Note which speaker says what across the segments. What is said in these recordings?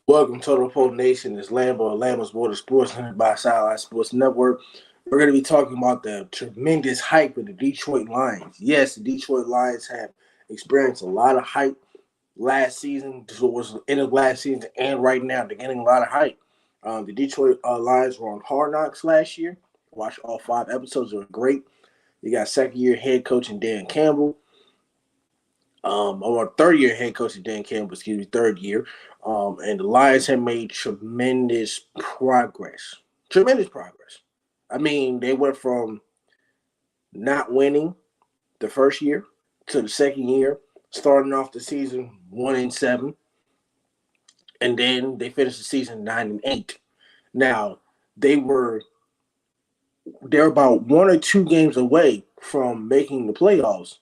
Speaker 1: Welcome to the Pole Nation. It's Lambo, Lambo's Border Sports, hunted by Sideline Sports Network. We're going to be talking about the tremendous hype of the Detroit Lions. Yes, the Detroit Lions have experienced a lot of hype last season, towards the end of last season, and right now they're getting a lot of hype. The Detroit Lions were on Hard Knocks last year. Watched all 5 episodes; they were great. You got second-year head coach in Dan Campbell. Or third year head coach Dan Campbell, excuse me, third year. And the Lions have made tremendous progress. Tremendous progress. I mean, they went from not winning the first year to the second year, starting off the season 1-7, and then they finished the season 9-8. Now they were they're about 1 or 2 games away from making the playoffs.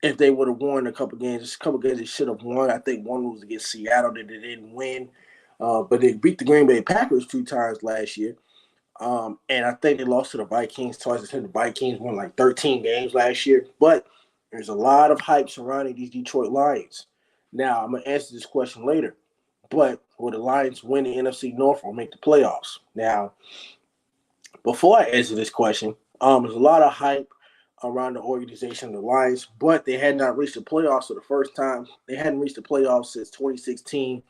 Speaker 1: If they would have won a couple games they should have won. I think one was against Seattle that they didn't win, but they beat the Green Bay Packers 2 times last year. And I think they lost to the Vikings twice. I think the Vikings won like 13 games last year. But there's a lot of hype surrounding these Detroit Lions. Now, I'm going to answer this question later. But will the Lions win the NFC North or make the playoffs? Now, before I answer this question, there's a lot of hype around the organization, the Lions, but they had not reached the playoffs for the first time. They hadn't reached the playoffs since 2016.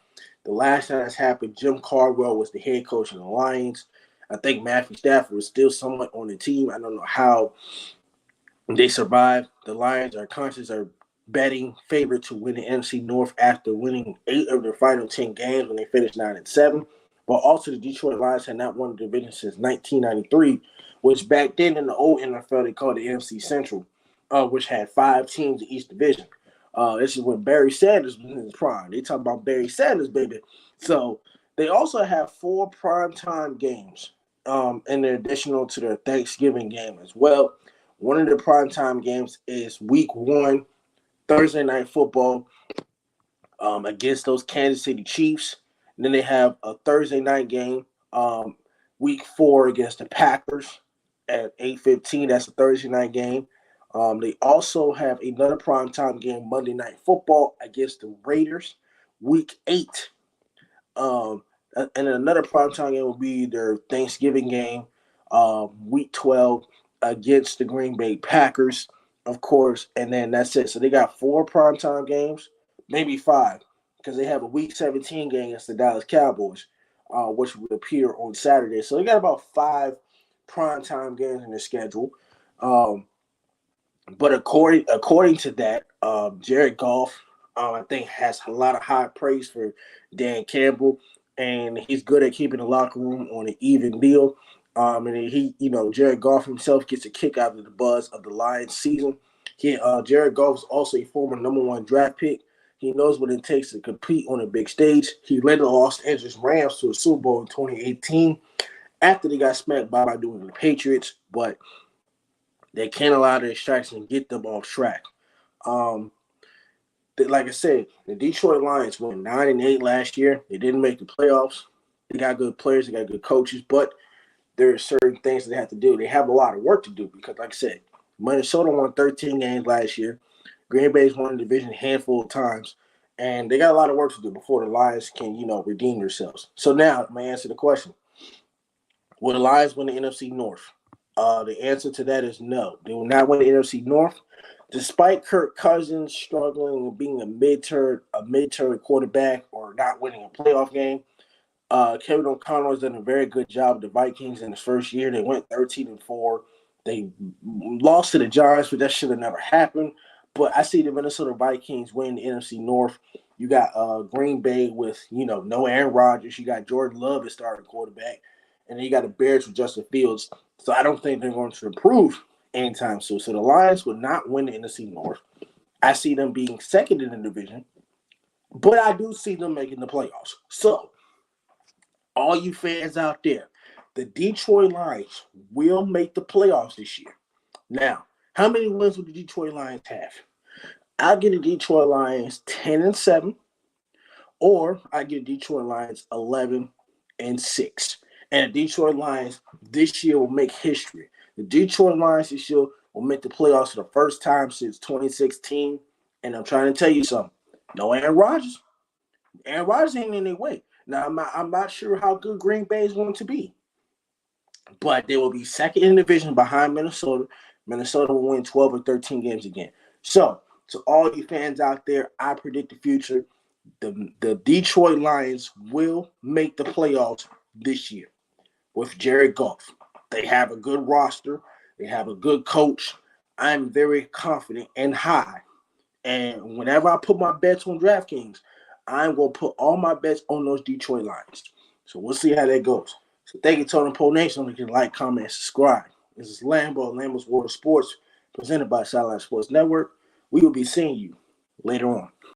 Speaker 1: The last time that's happened, Jim Caldwell was the head coach of the Lions. I think Matthew Stafford was still somewhat on the team. I don't know how they survived. The Lions are betting favorite to win the NFC North after winning 8 of their final 10 games when they finished 9-7. But also the Detroit Lions had not won the division since 1993, which back then in the old NFL they called the NFC Central, which had 5 teams in each division. This is when Barry Sanders was in his prime. They talk about Barry Sanders, baby. So they also have 4 primetime games in additional to their Thanksgiving game as well. One of the primetime games is Week 1, Thursday Night Football, against those Kansas City Chiefs. And then they have a Thursday night game, Week 4 against the Packers at 8:15. That's a Thursday night game. They also have another primetime game, Monday Night Football against the Raiders, Week 8. And another primetime game will be their Thanksgiving game, Week 12 against the Green Bay Packers, of course. And then that's it. So they got 4 primetime games, maybe 5, because they have a Week 17 game against the Dallas Cowboys, which would appear on Saturday. So they got about 5 primetime games in their schedule. Um, but according to that, Jared Goff, I think, has a lot of high praise for Dan Campbell, and he's good at keeping the locker room on an even deal. And Jared Goff himself gets a kick out of the buzz of the Lions season. Jared Goff is also a former #1 draft pick. He knows what it takes to compete on a big stage. He led the Los Angeles Rams to a Super Bowl in 2018 after they got smacked by doing the Patriots, but they can't allow the distraction to get them off track. Um, like I said, the Detroit Lions went 9-8 last year. They didn't make the playoffs. They got good players, they got good coaches, but there are certain things that they have to do. They have a lot of work to do because, like I said, Minnesota won 13 games last year. Green Bay's won the division a handful of times, and they got a lot of work to do before the Lions can, redeem themselves. So now, I'm gonna answer the question: will the Lions win the NFC North? The answer to that is no. They will not win the NFC North, despite Kirk Cousins struggling with being a mid-turn quarterback or not winning a playoff game. Kevin O'Connell has done a very good job with the Vikings in his first year. They went 13-4. They lost to the Giants, but that should have never happened. But I see the Minnesota Vikings win the NFC North. You got Green Bay with no Aaron Rodgers. You got Jordan Love as starting quarterback, and then you got the Bears with Justin Fields. So I don't think they're going to improve anytime soon. So the Lions will not win the NFC North. I see them being second in the division, but I do see them making the playoffs. So all you fans out there, the Detroit Lions will make the playoffs this year. Now, how many wins will the Detroit Lions have? I'll get the Detroit Lions 10-7, or I get the Detroit Lions 11-6. And the Detroit Lions this year will make history. The Detroit Lions this year will make the playoffs for the first time since 2016. And I'm trying to tell you something. No Aaron Rodgers. Aaron Rodgers ain't in their way. Now I'm not sure how good Green Bay is going to be, but they will be second in the division behind Minnesota. Minnesota will win 12 or 13 games again. So, to all you fans out there, I predict the future. The Detroit Lions will make the playoffs this year with Jared Goff. They have a good roster. They have a good coach. I'm very confident and high. And whenever I put my bets on DraftKings, I'm going to put all my bets on those Detroit Lions. So we'll see how that goes. So thank you, Totem Pole Nation. You can like, comment, and subscribe. This is Lambo, Lambo's World of Sports, presented by Satellite Sports Network. We will be seeing you later on.